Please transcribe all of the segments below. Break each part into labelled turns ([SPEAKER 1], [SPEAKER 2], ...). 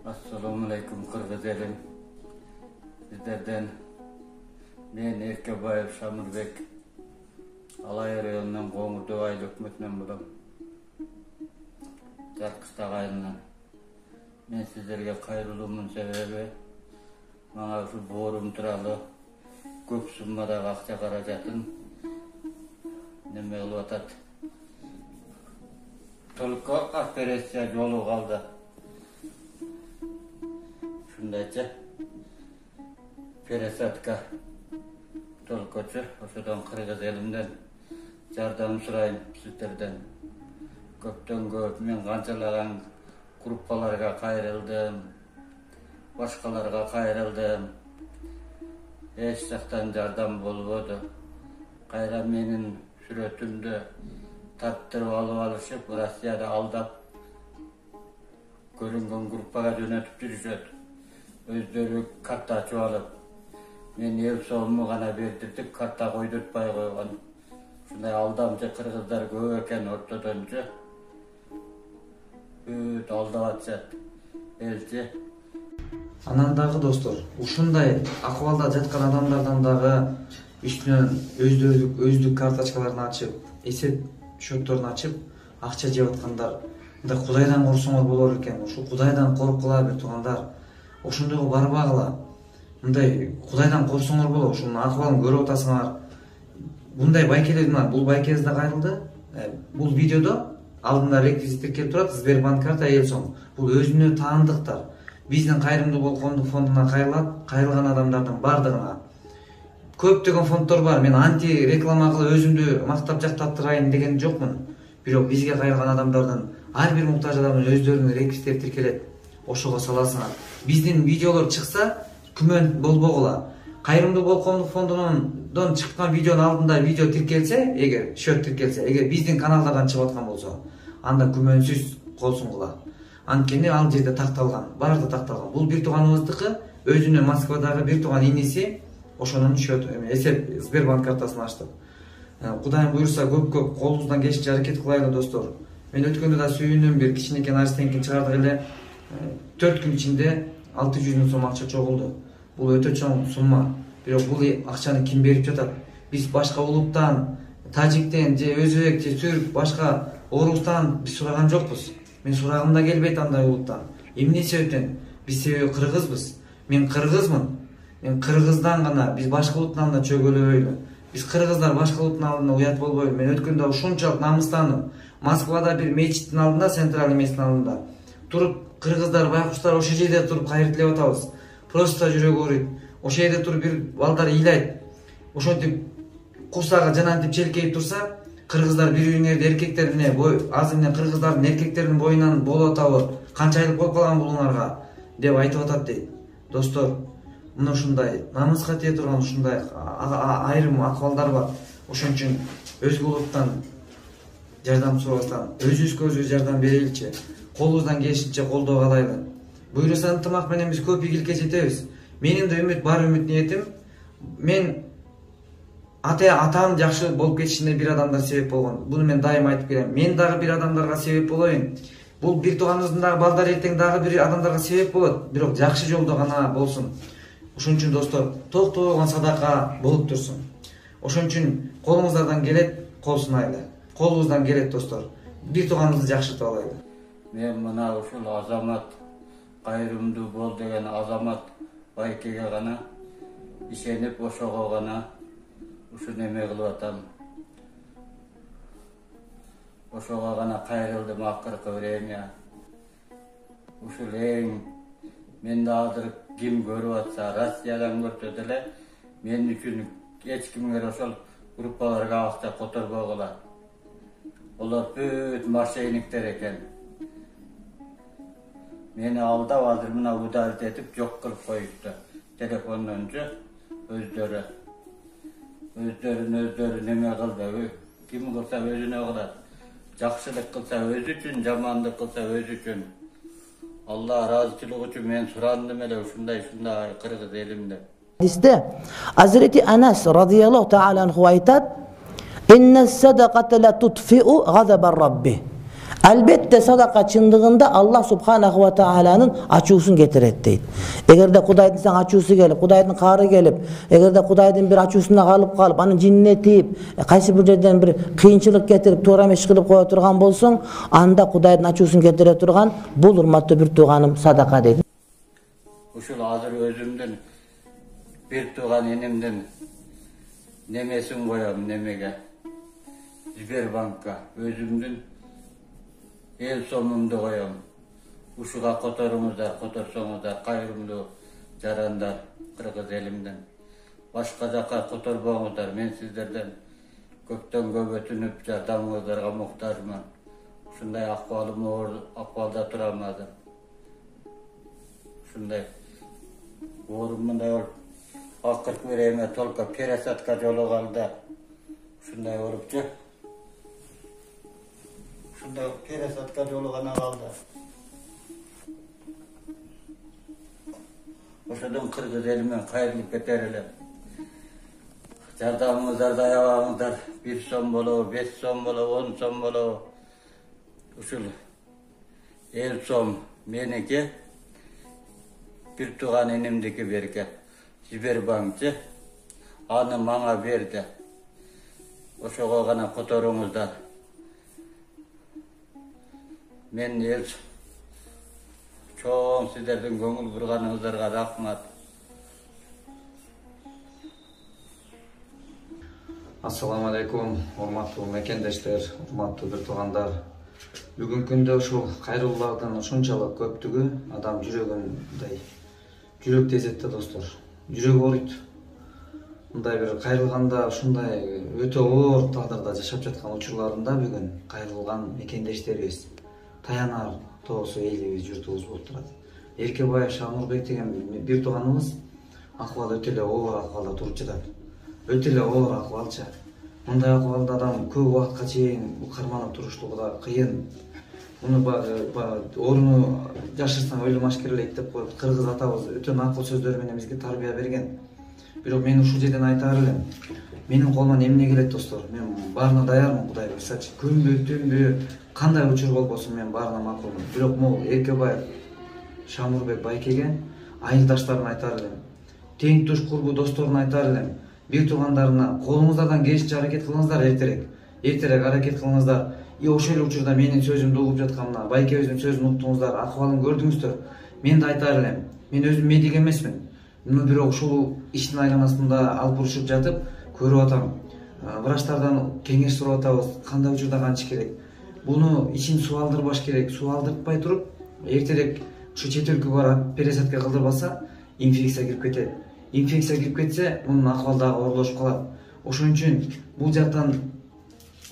[SPEAKER 1] Assalamu alaikum Kırgız elim. Sizlerden men Erkebayev Şamurbek Alay rayonundan Qoğmurdu aylı hükümetinden bulam. Jarkısta qaylınan. Men sizlerge kayrılığımın sebebi bana şu borum turalı köp summada akça karajatın neme kılıp atat. Tolko operatsiya yolu kaldı. Şundayca Peresatka Tolkoçu, oşudan Kırgız elimden yardam surayım sizlerden. Köpten köp, men kançalagan gruppalarga kayrıldım, başkalarga kayrıldım. Eş jaktan yardam bolbodu. Kayra menin süretimdi tattırıp alıp alışıp Rossiyada aldap görüngen gruppaga dönetip жүрüşöt. Özdörü kartta açıp alıp men ev soğumu gana berdirtip kartta koydurtpay koygan. Şunday aldamcı Kırgızlar көп eken ortodoncu. Büt aldap atışat. Elçi.
[SPEAKER 2] Анан дагы достор, ушундай акыбалда жаткан адамдардан дагы үстүнөн өздүк карточкаларын ачып, эсеп счетторун ачып, акча жеп аткандар, мындай Кудайдан корксоңор болор экен. Ушу Кудайдан корккула бир туугандар. Ошондойго барбагыла. Мындай Кудайдан корксоңор болот. Ушунун акыбалын көрүп атасыңар. Мындай байкелердин бул байкеңиз да кайрылды. Бул видеодо алдында реквизиттер келип турат, Сбербанк карта Элсон. Бул өзүнө таандыктар. Биздин кайрымдуу болгондук фондуна кайрылган адамдардын бардыгына көптөгөн фонддор бар. Мен анти реклама кылып өзүмдү мактап жактаттырайын деген жокмун. Бирок бизге кайрылган адамдардын ар бир муктаж адамдын өздөрүнүн реквизиттери тиркелет. Ошого саласыңар. Биздин видеолор чыкса күмөн болбогула. Кайрымдуу болгондук фондунун чыккан видеонун алдында видео тиркелсе, эгер счет тиркелсе, эгер биздин каналдардан чыгып аткан болсо, анда күмөнсүз кол сунгула. Анткени ал жерде такталган, баары да такталган. Бул бир тууганыбыздыкы, өзүнүн Москвадагы бир тууган иниси ошонун счет эсеп Сбербанк картасын ачтык. Кудайым буйрса көп колубуздан келишинче аракет кылайлы достор. Мен өткөндө да сүйүнүм, бир кичинекей арстенкин чыгардык эле. 4 күн ичинде 600 000 сом акча чогулду. Бул өтө чоң сумма. Бирок бул акчаны ким берип жатат? Биз башка улуттан, Тажиктен же Өзбек же Түрк, башка Орустан биз сураган жокпуз. Мен сурагым да келбейт андай улуттан. Эмне себептен? Биз себеби кыргызбыз. Мен кыргызмын. Мен кыргыздан гана, биз башка улуттун алдында чөгөлөбөйлү. Биз кыргыздар башка улуттун алдында уят болбойлу. Мен өткөндө ушунчалык намыстанып, Москвада бир мечиттин алдында, центральный мечиттин алдында туруп, кыргыздар, байкуштар ошол жерде туруп кайыр тилеп атабыз. Просто жүрөгү ооруйт. Ошол жерде туруп бир балдар ыйлайт. Ошентип курсагы жанантип челкейип турса, кыргыздар бири-бириңерди эркектер эмне, азыр эмне кыргыздардын эркектердин боюнан болуп атабы, канча айлык болуп калган булуңарга деп айтып атат дейт. Достор, мына ушундай намыска тие турган ушундай айрым акыбалдар бар. Ошон үчүн өзгө улуттан жардам сурабастан өзүбүзгө өзүбүз жардам береличи. Колубуздан келишинче колдоо каалайлы. Буйруса ынтымак менен биз көп ийгиликке жетебиз. Менин да үмүт бар, үмүт ниетим. Мен атам жакшы болуп кетишине бир адамдар себеп болгон. Буну мен дайыма айтып келем. Мен дагы бир адамдарга себеп болоюн. Бул бир тууганыбыздын дагы балдар эртең дагы бир адамдарга себеп болот. Бирок жакшы жолдо гана болсун. Ошон үчүн достор, токтогон садака болуп турсун. Ошон үчүн колуңуздардан келет, кол сунайлы. Колубуздан келет достор. Бир тууганыбызды жакшыртып алайлы.
[SPEAKER 1] Мен мына ушул азамат, кайрымдуу бол деген азамат байкеге гана ишенип, ошого гана ушу неме кылып атам. Ошого гана кайрылдым акыркы время. Ушул эң менди азыр ким көрүп атса, Россиядан көрсө деле мен үчүн эч кимге ошол группаларга акча которбогула. Олар бүт мошенниктер экен. Meni aldap azır mına udalet etip jok kılıp koyuptu. Telefondan özdörü. Özdörü neme kıldı. Kim kılsa özüne kılar. Jakşılık kılsa özü üçün, jamanlık kılsa özü üçün. Allah razıçılık üçün men surandım ele şunday Kırgız elimde.
[SPEAKER 3] Hadiste Hazreti Anas radıyallahu ta'ala anhu aytat: "İnnes sadaqate la tutfi'u gazabar Rabbi." Albatta sadaka çındığında Allah subhanahu ve taala'nın açuusun getiret deydi. Eğer de Kudaydın sen açuusu gelip, Kudaydın karı gelip, eğer de Kudaydın bir açuusuna kalıp, anın cinnine tiyip, kaysi bir yerden bir kıyınçılık getirip, toora meş kılıp koya turgan bolsun, anda Kudaydın açuusun getire turgan, bul urmatlı bir tuğanım sadaka deydi.
[SPEAKER 1] Uşul hazır özümdün, bir tuğan enimdin, nemesin koyam nemege, Sberbankka, özümdün, el somumdu koyam. Uşuğa kotorsoңуздар, kayırımlı jarandar, Kırgız elimden. Başka jaka kotorboңуздар, men sizlerden köpten көп ötünüp jardamыңыздарга muhtaçman. Şunday ahvalda turam hazır. Şunday orumunda ol. Akırk vereyme tolka peresatka jolu kaldı. Şunday orupçu. Şunday peresatka jolu gana kaldı. Oşadan Kırgız elimen kayırlıp keterilem. Jardamыңızдар, dayabağыңızдар, 1 som bolo, 5 som bolo, 10 som bolo. Uşul el som meniki, bir tuğan enimdeki berke, Sberbankçı, anı maňa berdi. Oşoga gana kotoruңuzдар. Men el çoğun sizlerden köңүl burganыңızдарga rahmat.
[SPEAKER 2] Assalamu alaikum, урматтуу мекендештер, урматтуу бир туугандар. Бүгүнкү күндө ушул кайрылуулардын ушунчалык көптүгү адам жүрөгүндөй жүрөк тезет да достор. Жүрөк ооруйт. Мындай бир кайрылганда ушундай өтө оор тагдырда жашап жаткан учурларында бүгүн кайрылган мекендештерибиз Таянар тоосу элибиз журтубуз болуп турат. Эркебай Шамурбек деген бир тууганыбыз акыбалы өтө эле оор акыбалда туруп жатат. Өтө эле оор акыбалчы. Мындай акыбалда адам көп убакытка чейин карманып туруштугу да кыйын. Муну орunu жашырсаң ойломаш керелейт деп коюп кыргыз атабыз өтө накыл сөздөр менен бизге тарбия берген. Бирок мен ушул жерден айтаар элем. Менин колуман эмне келет достор? Мен баарына даярмын, Кудай буйрсачы. Күнбү түнбү кандай учур болбосун мен баарына макулмун. Бирок могул Эркебай Шамурбек байкеге айылдаштарына айтаар элем. Тең туш курбу досторуна айтаар элем. Бир туугандарына колуңуздардан келишинче аракет кылыңыздар, эртерээк аракет кылыңыздар. Ошол эле учурда менин сөзүмдү угуп жатканына, байкебиздин сөзүн уктуңуздар, акыбалын көрдүңүздөр. Мен да айтаар элем. Мен өзүм медик эмесмин. Бирок ушул иштин айланасында алып урушуп жатып көрүп атам. Врачтардан кеңеш сурап атабыз, кандай учурда канчыш керек. Буну ичин суалдырбаш керек. Суалдыртпай туруп, эртерээк ушу чет өлкөгө барып пересадка кылдырбаса, инфекция кирип кетет. Инфекция кирип кетсе, мунун акыбалы дагы оорлошуп калат. Ошон үчүн бул жактан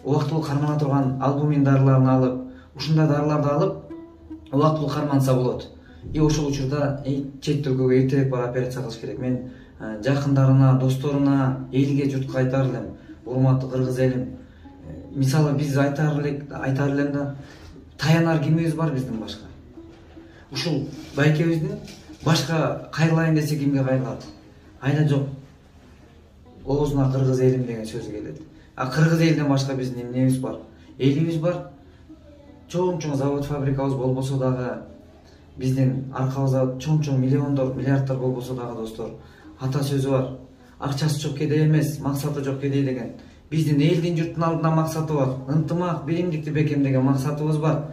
[SPEAKER 2] убактылуу кармана турган албумин дарыларын алып, ушундай дарыларды алып, убактылуу карманса болот. Ошол учурда чет өлкөгө эртерээк барып операция кылыш керек. Мен жакындарына, досторуна, элге, журтка айтаар элем. Урматтуу кыргыз элим. Мисалы биз айтаар элем да, таянар кимибиз бар биздин башка. Ушул байкебиздин башка кайрылайын десе кимге кайрылат? Айда жок. Оозуна кыргыз элим деген сөз келет. Кыргыз элинен башка биздин эмнебиз бар? Элибиз бар. Чоң завод, фабрикабыз болбосо дагы, биздин аркабызда чоң миллиондор, миллиарддар болбосо дагы достор, ата сөзү бар. Акчасы жок кедей эмес, максаты жок кедей деген. Биздин элдин журттун алдында максаты бар. Ынтымак, биримдикти бекемдеген максатыбыз бар.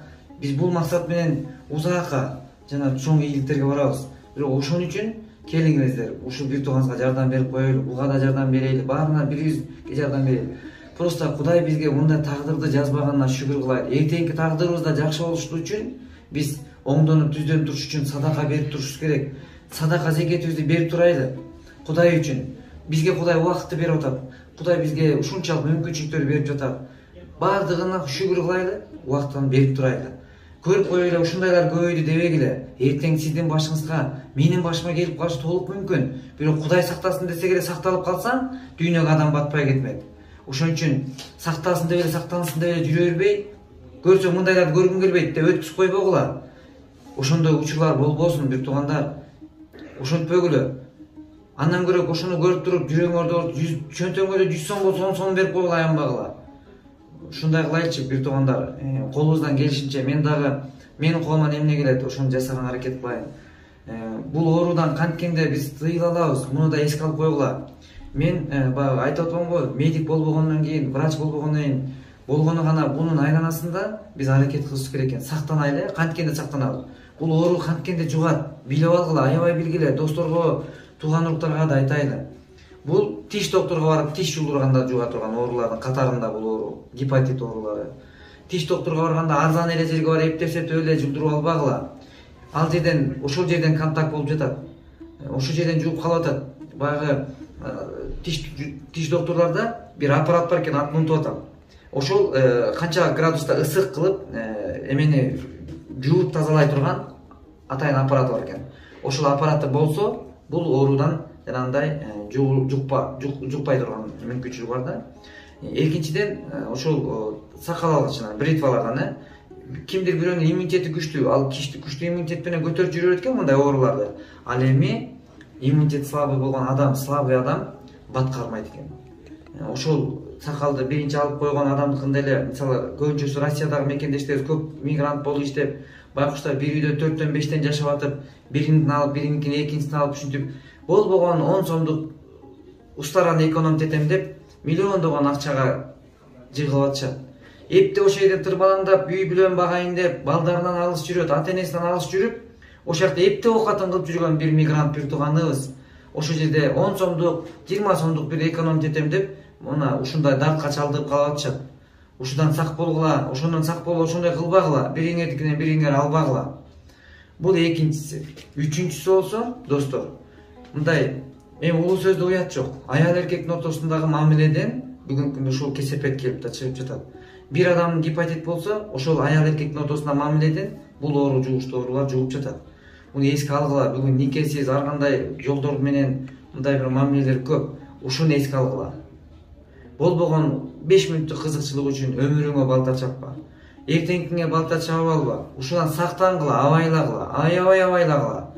[SPEAKER 2] Биз бул максат менен узакка жана чоң ийгиликтерге барабыз. Бирок ошон үчүн келиңиздер, ушул бир тууганга жардам берип коелу, буга да жардам берели, баарына бирибизге жардам берели. Просто Кудай бизге мындай тагдырды жазбаганына шүгүр кылайлы. Эртеңки тагдырыбызда жакшы болушу үчүн биз оңдонуп түздөнүп туруш үчүн садака берип турушубуз керек. Садака зекетибизди берип турайлы. Кудай үчүн. Бизге Кудай убакытты берип атат. Кудай бизге ушунчалык мүмкүнчүлүктөр берип жатат. Бардыгына шүгүр кылайлы, убакытын берип турайлы. Көрүп коелу, ушундайлар көбөйдү дебегиле. Эртең сиздин башыңызга, менин башыма келип калышы толук мүмкүн. Бирок Кудай сактасын десе эле сакталып калсаң, дүйнөгө адам батпай кетмек. Ошон үчүн сактасын деп эле, сактансын деп эле жүрө бербей, көрсөң мындайларды көргүң келбейт деп өткүзүп койбогула. Ошондой учурлар болбосун бир туугандар. Ошентпөгүлө. Андан көрөк ошону көрүп туруп жүрөгүңөрдө чөнтөңгө 100 сом болсо 10 сом берип койгула, аянбагыла. ушундай кылайлычы бир туугандар, колубуздан келишинче мен дагы менин колуман эмне келет ошону жасаганга аракет кылайын. Бул оорудан канткенде биз тыйыла алабыз, муну да эске алып койгула. Мен баягы айтып атам го, медик болбогондон кийин, врач болбогондон кийин болгону гана бунун айланасында биз аракет кылышыбыз керек экен. Сактанайлы, канткенде сактаналы. Бул оору канткенде жугат, билип алгыла, аябай билгиле, досторго, тууган уруктарга да айтайлы. Бул тиш докторго барып тиш жулдурганда жуга турган оорулардын катарында бул оору, гепатит оорулары. Тиш докторго барганда арзан эле жерге барып эптеп эле жулдуруп албагыла. Ал жерден, ошол жерден контакт болуп жатат. Ошол жерден жууп калып атат. Баягы тиш докторлордо бир аппарат бар экен, атын унутуп атам. Ошол канча градуста ысык кылып, эмени жууп тазалай турган атайын аппарат бар экен. Ошол аппараты болсо, бул оорудан жанагындай жукпай турган мүмкүнчүлүк бар да. Экинчиден, ошол сакал алгычына, бритвалардан кимдир бирөөнүн иммунитети күчтүү, ал киши күчтүү иммунитет менен көтөрүп жүрөт экен мындай ооруларды. Ал эми иммунитет слабый болгон адам, слабый адам баткармайт экен. Ошол сакалды биринчи алып койгон адамдыкындай эле, мисалы, көбүнчөсү Россиядагы мекендештерибиз көп мигрант болуп иштеп, байкуштар бир үйдө 4-төн 5тен жашап атып, биринин алып, биринин экинчисин алып ушинтип болбогон 10 сомдук устараны экономить этем деп миллиондогон акчага жыгылып атышат. Эпте ошол жерден тырбалаңдап, үй бүлөм багайын деп, балдарынан алыс жүрөт, ата-энесинен алыс жүрүп, ошол жакта эпте оокатын кылып жүргөн бир мигрант, бир тууганыбыз ошол жерде 10 сомдук, 20 сомдук бир экономить этем деп, мына ушундай дартка чалдырып калып атышат. Ушудан сак болгула, ошондон сак болуп ошондой кылбагыла, бириңердикинен бириңер албагыла. Бул экинчиси. Үчүнчүсү болсо, достор, мындай эми улуу сөздө уят жок. Аял эркектин ортосундагы мамиледен бүгүнкү күндө ушул кесепет келип да чыгып жатат. Бир адамдын гепатит болсо, ошол аял эркектин ортосунда мамиледен бул оору жугуштуу оорулар жугуп жатат. Муну эске алгыла. Бүгүн никесиз ар кандай жолдор менен мындай бир мамилелер көп. Ушуну эске алгыла. Болбогон 5 мүнөттүк кызыкчылык үчүн өмүрүңө балта чаппа. Эртеңкиңе балта чабып алба. Ушунан сактангыла, абайлагыла, аябай абайлагыла.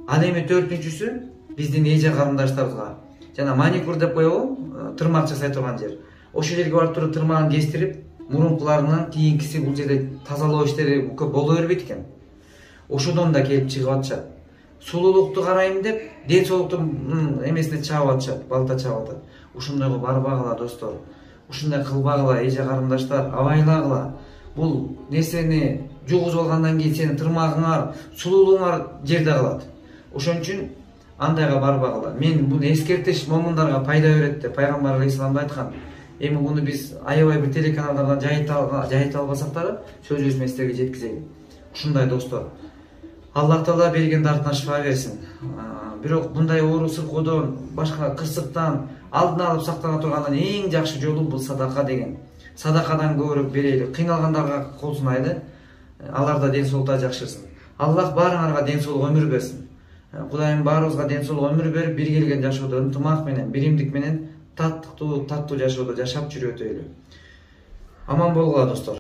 [SPEAKER 2] Ал эми төртүнчүсү биздин эже карындаштарыбызга жана маникюр деп коебу, тырмак жасай турган жер. Ошол жерге барып туруп тырмагын кестирип, мурункуларынан кийинкиси бул жерде тазалоо иштери көп боло бербейт экен. Ошодон да келип чыгып атышат. Сулуулукту карайм деп, ден соолуктун эмесине чабып атышат, балта чабып атат. Ушундайга барбагыла, достор. Ушундай кылбагыла, эже карындаштар, абайлагыла. Бул нерсени жугузуп алгандан кийин сенин тырмагыңар, сулуулугуңар жерде калат. Ошон үчүн андайга барбагыла. Мен буну эскертиш момундарга пайда берет деп пайгамбар алейхисалам айткан. Эми буну биз аябай бир телеканалдардан жайыта албасак дагы сөзүбүз менен силерге жеткизели. Ушундай достор. Аллах Таала берген дартына шифа берсин. Бирок мындай оору сыркоодон, башка кырсыктан алдын алып сактана тургандан эң жакшы жолу бул садака деген. Садакадан көбүрөөк берели. Кыйналгандарга кол сунайлы. Алар да ден соолукта жакшырсын. Аллах баарыңарга ден соолук өмүр берсин. Кудайым баарыбызга ден соолук өмүр берип, бир келген жашоодо ынтымак менен, биримдик менен таттуу жашоодо жашап жүрүп өтөйлү. Аман болгула, достор.